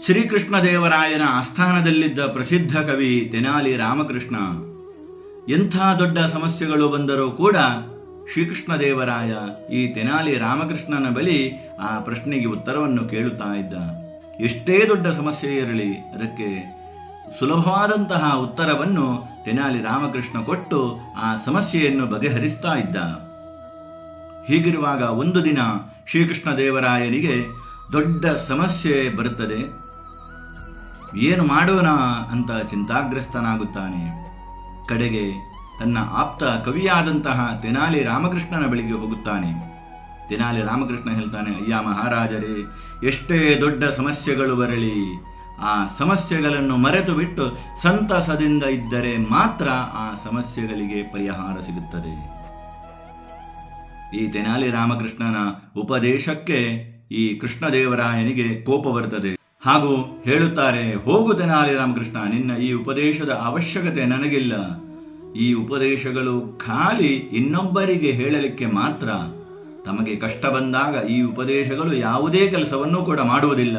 ಶ್ರೀಕೃಷ್ಣದೇವರಾಯನ ಆಸ್ಥಾನದಲ್ಲಿದ್ದ ಪ್ರಸಿದ್ಧ ಕವಿ ತೆನಾಲಿ ರಾಮಕೃಷ್ಣ ಎಂಥ ದೊಡ್ಡ ಸಮಸ್ಯೆಗಳು ಬಂದರೂ ಕೂಡ ಶ್ರೀಕೃಷ್ಣದೇವರಾಯ ಈ ತೆನಾಲಿ ರಾಮಕೃಷ್ಣನ ಬಳಿ ಆ ಪ್ರಶ್ನೆಗೆ ಉತ್ತರವನ್ನು ಕೇಳುತ್ತಾ ಇದ್ದ. ಎಷ್ಟೇ ದೊಡ್ಡ ಸಮಸ್ಯೆ ಇರಲಿ ಅದಕ್ಕೆ ಸುಲಭವಾದಂತಹ ಉತ್ತರವನ್ನು ತೆನಾಲಿ ರಾಮಕೃಷ್ಣ ಕೊಟ್ಟು ಆ ಸಮಸ್ಯೆಯನ್ನು ಬಗೆಹರಿಸ್ತಾ ಇದ್ದ. ಹೀಗಿರುವಾಗ ಒಂದು ದಿನ ಶ್ರೀಕೃಷ್ಣದೇವರಾಯನಿಗೆ ದೊಡ್ಡ ಸಮಸ್ಯೆ ಬರುತ್ತದೆ. ಏನು ಮಾಡೋಣ ಅಂತ ಚಿಂತಾಗ್ರಸ್ತನಾಗುತ್ತಾನೆ. ಕಡೆಗೆ ತನ್ನ ಆಪ್ತ ಕವಿಯಾದಂತಹ ತೆನಾಲಿ ರಾಮಕೃಷ್ಣನ ಬಳಿಗೆ ಹೋಗುತ್ತಾನೆ. ತೆನಾಲಿ ರಾಮಕೃಷ್ಣ ಹೇಳ್ತಾನೆ, ಅಯ್ಯ ಮಹಾರಾಜರೇ, ಎಷ್ಟೇ ದೊಡ್ಡ ಸಮಸ್ಯೆಗಳು ಬರಲಿ ಆ ಸಮಸ್ಯೆಗಳನ್ನು ಮರೆತು ಬಿಟ್ಟು ಸಂತಸದಿಂದ ಇದ್ದರೆ ಮಾತ್ರ ಆ ಸಮಸ್ಯೆಗಳಿಗೆ ಪರಿಹಾರ ಸಿಗುತ್ತದೆ. ಈ ತೆನಾಲಿ ರಾಮಕೃಷ್ಣನ ಉಪದೇಶಕ್ಕೆ ಈ ಕೃಷ್ಣದೇವರಾಯನಿಗೆ ಕೋಪ ಬರುತ್ತದೆ. ಹಾಗೂ ಹೇಳುತ್ತಾರೆ, ಹೋಗು ತೆನಾಲಿ ರಾಮಕೃಷ್ಣ, ನಿನ್ನ ಈ ಉಪದೇಶದ ಅವಶ್ಯಕತೆ ನನಗಿಲ್ಲ. ಈ ಉಪದೇಶಗಳು ಖಾಲಿ ಇನ್ನೊಬ್ಬರಿಗೆ ಹೇಳಲಿಕ್ಕೆ ಮಾತ್ರ. ತಮಗೆ ಕಷ್ಟ ಬಂದಾಗ ಈ ಉಪದೇಶಗಳು ಯಾವುದೇ ಕೆಲಸವನ್ನೂ ಕೂಡ ಮಾಡುವುದಿಲ್ಲ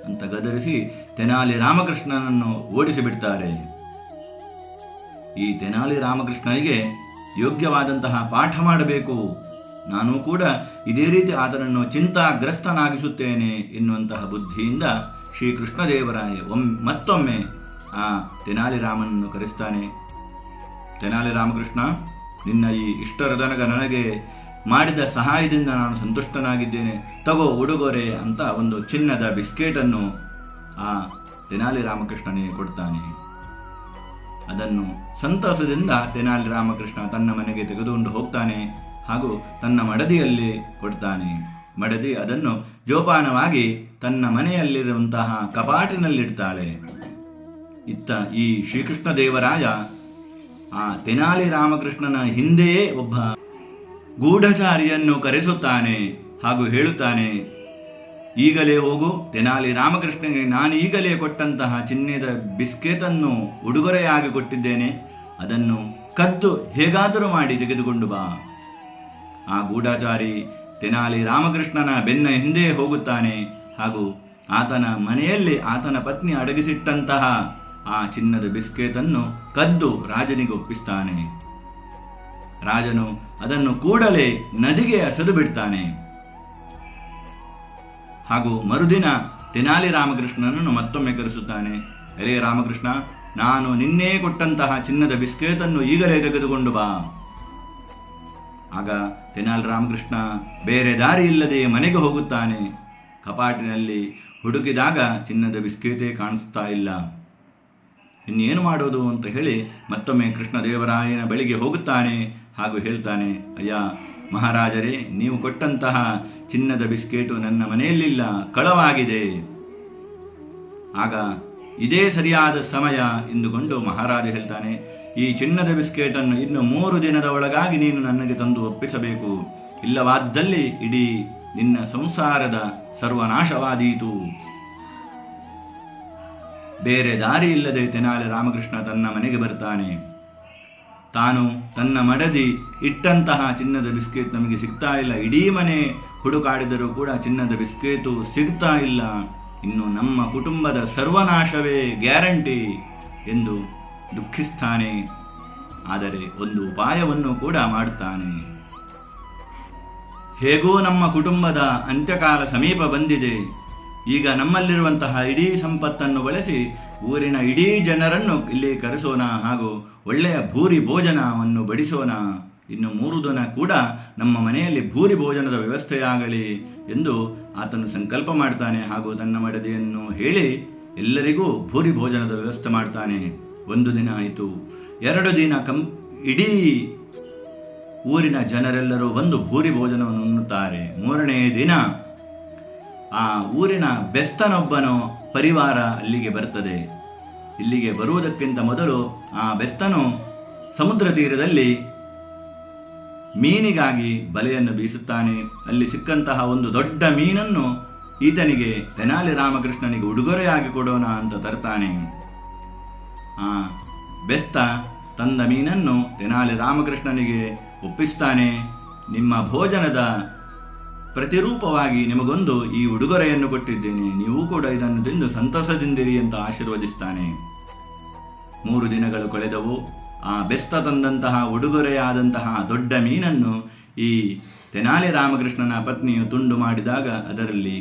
ಅಂತ ಗದರಿಸಿ ತೆನಾಲಿ ರಾಮಕೃಷ್ಣನನ್ನು ಓಡಿಸಿಬಿಡ್ತಾರೆ. ಈ ತೆನಾಲಿ ರಾಮಕೃಷ್ಣನಿಗೆ ಯೋಗ್ಯವಾದಂತಹ ಪಾಠ ಮಾಡಬೇಕು, ನಾನು ಕೂಡ ಇದೇ ರೀತಿ ಆತನನ್ನು ಚಿಂತಾಗ್ರಸ್ತನಾಗಿಸುತ್ತೇನೆ ಎನ್ನುವಂತಹ ಬುದ್ಧಿಯಿಂದ ಶ್ರೀಕೃಷ್ಣದೇವರಾಯ ಮತ್ತೊಮ್ಮೆ ಆ ತೆನಾಲಿ ರಾಮನನ್ನು ಕರೆಸ್ತಾನೆ. ತೆನಾಲಿ ರಾಮಕೃಷ್ಣ, ನಿನ್ನ ಈ ಇಷ್ಟರತನಕ ನನಗೆ ಮಾಡಿದ ಸಹಾಯದಿಂದ ನಾನು ಸಂತುಷ್ಟನಾಗಿದ್ದೇನೆ, ತಗೋ ಉಡುಗೊರೆ ಅಂತ ಒಂದು ಚಿನ್ನದ ಬಿಸ್ಕೆಟನ್ನು ಆ ತೆನಾಲಿ ರಾಮಕೃಷ್ಣನಿಗೆ ಕೊಡ್ತಾನೆ. ಅದನ್ನು ಸಂತಸದಿಂದ ತೆನಾಲಿ ರಾಮಕೃಷ್ಣ ತನ್ನ ಮನೆಗೆ ತೆಗೆದುಕೊಂಡು ಹೋಗ್ತಾನೆ ಹಾಗೂ ತನ್ನ ಮಡದಿಯಲ್ಲಿ ಕೊಡ್ತಾನೆ. ಮಡದಿ ಅದನ್ನು ಜೋಪಾನವಾಗಿ ತನ್ನ ಮನೆಯಲ್ಲಿರುವಂತಹ ಕಪಾಟಿನಲ್ಲಿಡ್ತಾಳೆ. ಇತ್ತ ಈ ಶ್ರೀಕೃಷ್ಣದೇವರಾಯ ಆ ತೆನಾಲಿ ರಾಮಕೃಷ್ಣನ ಹಿಂದೆಯೇ ಒಬ್ಬ ಗೂಢಚಾರಿಯನ್ನು ಕರೆಸುತ್ತಾನೆ ಹಾಗೂ ಹೇಳುತ್ತಾನೆ, ಈಗಲೇ ಹೋಗು, ತೆನಾಲಿ ರಾಮಕೃಷ್ಣನಿಗೆ ನಾನು ಈಗಲೇ ಕೊಟ್ಟಂತಹ ಚಿನ್ನದ ಬಿಸ್ಕೆಟನ್ನು ಉಡುಗೊರೆಯಾಗಿ ಕೊಟ್ಟಿದ್ದೇನೆ, ಅದನ್ನು ಕದ್ದು ಹೇಗಾದರೂ ಮಾಡಿ ತೆಗೆದುಕೊಂಡು ಬಾ. ಆ ಗೂಢಚಾರಿ ತೆನಾಲಿ ರಾಮಕೃಷ್ಣನ ಬೆನ್ನ ಹಿಂದೆ ಹೋಗುತ್ತಾನೆ ಹಾಗೂ ಆತನ ಮನೆಯಲ್ಲಿ ಆತನ ಪತ್ನಿ ಅಡಗಿಸಿಟ್ಟಂತಹ ಆ ಚಿನ್ನದ ಬಿಸ್ಕೆಟನ್ನು ಕದ್ದು ರಾಜನಿಗೆ ಒಪ್ಪಿಸ್ತಾನೆ. ರಾಜನು ಅದನ್ನು ಕೂಡಲೇ ನದಿಗೆ ಎಸೆದು ಬಿಡ್ತಾನೆ. ಹಾಗೂ ಮರುದಿನ ತೆನಾಲಿ ರಾಮಕೃಷ್ಣನನ್ನು ಮತ್ತೊಮ್ಮೆ ಕರೆಸುತ್ತಾನೆ. ಎಲೆ ರಾಮಕೃಷ್ಣ, ನಾನು ನಿನ್ನೆ ಕೊಟ್ಟಂತಹ ಚಿನ್ನದ ಬಿಸ್ಕೆಟನ್ನು ಈಗಲೇ ತೆಗೆದುಕೊಂಡು ಬಾ. ಆಗ ತೆನಾಲಿ ರಾಮಕೃಷ್ಣ ಬೇರೆ ದಾರಿ ಇಲ್ಲದೆ ಮನೆಗೆ ಹೋಗುತ್ತಾನೆ. ಕಪಾಟಿನಲ್ಲಿ ಹುಡುಕಿದಾಗ ಚಿನ್ನದ ಬಿಸ್ಕೆಟೇ ಕಾಣಿಸ್ತಾ ಇಲ್ಲ. ಇನ್ನೇನು ಮಾಡೋದು ಅಂತ ಹೇಳಿ ಮತ್ತೊಮ್ಮೆ ಕೃಷ್ಣದೇವರಾಯನ ಬಳಿಗೆ ಹೋಗುತ್ತಾನೆ ಹಾಗೂ ಹೇಳ್ತಾನೆ, ಅಯ್ಯ ಮಹಾರಾಜರೇ, ನೀವು ಕೊಟ್ಟಂತಹ ಚಿನ್ನದ ಬಿಸ್ಕೆಟು ನನ್ನ ಮನೆಯಲ್ಲಿಲ್ಲ, ಕಳವಾಗಿದೆ. ಆಗ ಇದೇ ಸರಿಯಾದ ಸಮಯ ಎಂದುಕೊಂಡು ಮಹಾರಾಜ ಹೇಳ್ತಾನೆ, ಈ ಚಿನ್ನದ ಬಿಸ್ಕೆಟನ್ನು ಇನ್ನು 3 ದಿನದ ಒಳಗಾಗಿ ನೀನು ನನಗೆ ತಂದು ಒಪ್ಪಿಸಬೇಕು, ಇಲ್ಲವಾದ್ದಲ್ಲಿ ಇಡೀ ನಿನ್ನ ಸಂಸಾರದ ಸರ್ವನಾಶವಾದೀತು. ಬೇರೆ ದಾರಿ ಇಲ್ಲದೆ ತೆನಾಲಿ ರಾಮಕೃಷ್ಣ ತನ್ನ ಮನೆಗೆ ಬರ್ತಾನೆ. ತಾನು ತನ್ನ ಮಡದಿ ಇಟ್ಟಂತಹ ಚಿನ್ನದ ಬಿಸ್ಕೆಟ್ ನಮಗೆ ಸಿಗ್ತಾ ಇಲ್ಲ, ಇಡೀ ಮನೆ ಹುಡುಕಾಡಿದರೂ ಕೂಡ ಚಿನ್ನದ ಬಿಸ್ಕೆಟು ಸಿಗ್ತಾ ಇಲ್ಲ, ಇನ್ನು ನಮ್ಮ ಕುಟುಂಬದ ಸರ್ವನಾಶವೇ ಗ್ಯಾರಂಟಿ ಎಂದು ದುಃಖಿಸ್ತಾನೆ. ಆದರೆ ಒಂದು ಉಪಾಯವನ್ನು ಕೂಡ ಮಾಡುತ್ತಾನೆ. ಹೇಗೋ ನಮ್ಮ ಕುಟುಂಬದ ಅಂತ್ಯಕಾಲ ಸಮೀಪ ಬಂದಿದೆ, ಈಗ ನಮ್ಮಲ್ಲಿರುವಂತಹ ಇಡೀ ಸಂಪತ್ತನ್ನು ಬಳಸಿ ಊರಿನ ಇಡೀ ಜನರನ್ನು ಇಲ್ಲಿ ಕರೆಸೋಣ ಹಾಗೂ ಒಳ್ಳೆಯ ಭೂರಿ ಭೋಜನವನ್ನು ಬಡಿಸೋಣ. ಇನ್ನು 3 ದಿನ ಕೂಡ ನಮ್ಮ ಮನೆಯಲ್ಲಿ ಭೂರಿ ಭೋಜನದ ವ್ಯವಸ್ಥೆಯಾಗಲಿ ಎಂದು ಆತನು ಸಂಕಲ್ಪ ಮಾಡ್ತಾನೆ. ಹಾಗೂ ತನ್ನ ಮಡದಿಯನ್ನು ಹೇಳಿ ಎಲ್ಲರಿಗೂ ಭೂರಿ ಭೋಜನದ ವ್ಯವಸ್ಥೆ ಮಾಡ್ತಾನೆ. 1 ದಿನ ಆಯಿತು, 2 ದಿನ ಇಡೀ ಊರಿನ ಜನರೆಲ್ಲರೂ ಬಂದು ಭೂರಿ ಭೋಜನವನ್ನು ಉಣ್ಣುತ್ತಾರೆ. 3ನೇ ದಿನ ಆ ಊರಿನ ಬೆಸ್ತನೊಬ್ಬನು ಪರಿವಾರ ಅಲ್ಲಿಗೆ ಬರ್ತದೆ. ಇಲ್ಲಿಗೆ ಬರುವುದಕ್ಕಿಂತ ಮೊದಲು ಆ ಬೆಸ್ತನು ಸಮುದ್ರ ತೀರದಲ್ಲಿ ಮೀನಿಗಾಗಿ ಬಲೆಯನ್ನು ಬೀಸುತ್ತಾನೆ. ಅಲ್ಲಿ ಸಿಕ್ಕಂತಹ ಒಂದು ದೊಡ್ಡ ಮೀನನ್ನು ಈತನಿಗೆ ತೆನಾಲಿ ರಾಮಕೃಷ್ಣನಿಗೆ ಉಡುಗೊರೆಯಾಗಿ ಕೊಡೋಣ ಅಂತ ತರ್ತಾನೆ. ಆ ಬೆಸ್ತ ತಂದ ಮೀನನ್ನು ತೆನಾಲಿ ರಾಮಕೃಷ್ಣನಿಗೆ ಒಪ್ಪಿಸ್ತಾನೆ. ನಿಮ್ಮ ಭೋಜನದ ಪ್ರತಿರೂಪವಾಗಿ ನಿಮಗೊಂದು ಈ ಉಡುಗೊರೆಯನ್ನು ಕೊಟ್ಟಿದ್ದೇನೆ, ನೀವು ಕೂಡ ಇದನ್ನು ತಿಂದು ಸಂತಸದಿಂದಿರಿ ಅಂತ ಆಶೀರ್ವದಿಸ್ತಾನೆ. 3 ದಿನಗಳು ಕಳೆದವು. ಆ ಬೆಸ್ತ ತಂದಂತಹ ಉಡುಗೊರೆಯಾದಂತಹ ದೊಡ್ಡ ಮೀನನ್ನು ಈ ತೆನಾಲಿ ರಾಮಕೃಷ್ಣನ ಪತ್ನಿಯು ತುಂಡು ಮಾಡಿದಾಗ ಅದರಲ್ಲಿ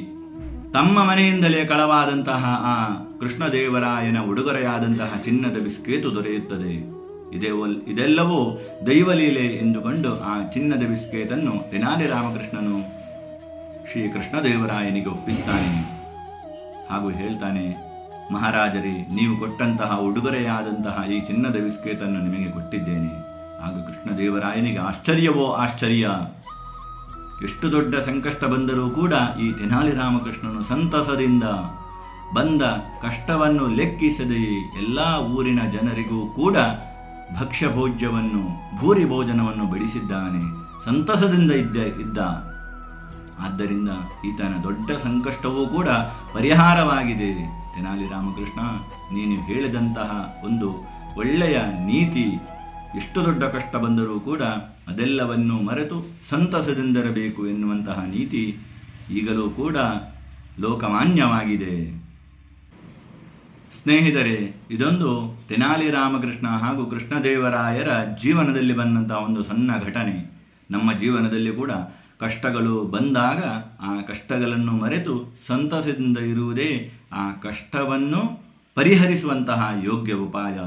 ತಮ್ಮ ಮನೆಯಿಂದಲೇ ಕಳವಾದಂತಹ ಆ ಕೃಷ್ಣದೇವರಾಯನ ಉಡುಗೊರೆಯಾದಂತಹ ಚಿನ್ನದ ಬಿಸ್ಕೇತು ದೊರೆಯುತ್ತದೆ. ಇದೆಲ್ಲವೂ ದೈವಲೀಲೆ ಎಂದುಕೊಂಡು ಆ ಚಿನ್ನದ ಬಿಸ್ಕೇತನ್ನು ತೆನಾಲಿ ರಾಮಕೃಷ್ಣನು ಶ್ರೀ ಕೃಷ್ಣದೇವರಾಯನಿಗೆ ಒಪ್ಪಿಸ್ತಾನೆ. ಹಾಗೂ ಹೇಳ್ತಾನೆ, ಮಹಾರಾಜರೇ, ನೀವು ಕೊಟ್ಟಂತಹ ಉಡುಗೊರೆಯಾದಂತಹ ಈ ಚಿನ್ನದ ಬಿಸ್ಕೇತನ್ನು ನಿಮಗೆ ಕೊಟ್ಟಿದ್ದೇನೆ. ಆಗ ಕೃಷ್ಣದೇವರಾಯನಿಗೆ ಆಶ್ಚರ್ಯವೋ ಆಶ್ಚರ್ಯ. ಎಷ್ಟು ದೊಡ್ಡ ಸಂಕಷ್ಟ ಬಂದರೂ ಕೂಡ ಈ ತೆನಾಲಿ ರಾಮಕೃಷ್ಣನು ಸಂತಸದಿಂದ ಬಂದ ಕಷ್ಟವನ್ನು ಲೆಕ್ಕಿಸದೆ ಎಲ್ಲ ಊರಿನ ಜನರಿಗೂ ಕೂಡ ಭಕ್ಷ್ಯ ಭೋಜ್ಯವನ್ನು ಭೂರಿ ಭೋಜನವನ್ನು ಬಡಿಸಿದ್ದಾನೆ. ಸಂತಸದಿಂದ ಇದ್ದ. ಆದ್ದರಿಂದ ಈತನ ದೊಡ್ಡ ಸಂಕಷ್ಟವೂ ಕೂಡ ಪರಿಹಾರವಾಗಿದೆ. ತೆನಾಲಿ ರಾಮಕೃಷ್ಣ, ನೀನು ಹೇಳಿದಂತಹ ಒಂದು ಒಳ್ಳೆಯ ನೀತಿ, ಎಷ್ಟು ದೊಡ್ಡ ಕಷ್ಟ ಬಂದರೂ ಕೂಡ ಅದೆಲ್ಲವನ್ನು ಮರೆತು ಸಂತಸದಿಂದಿರಬೇಕು ಎನ್ನುವಂತಹ ನೀತಿ ಈಗಲೂ ಕೂಡ ಲೋಕಮಾನ್ಯವಾಗಿದೆ. ಸ್ನೇಹಿತರೆ, ಇದೊಂದು ತೆನಾಲಿ ರಾಮಕೃಷ್ಣ ಹಾಗೂ ಕೃಷ್ಣದೇವರಾಯರ ಜೀವನದಲ್ಲಿ ಬಂದಂತಹ ಒಂದು ಸಣ್ಣ ಘಟನೆ. ನಮ್ಮ ಜೀವನದಲ್ಲಿ ಕೂಡ ಕಷ್ಟಗಳು ಬಂದಾಗ ಆ ಕಷ್ಟಗಳನ್ನು ಮರೆತು ಸಂತಸದಿಂದ ಇರುವುದೇ ಆ ಕಷ್ಟವನ್ನು ಪರಿಹರಿಸುವಂತಹ ಯೋಗ್ಯ ಉಪಾಯ.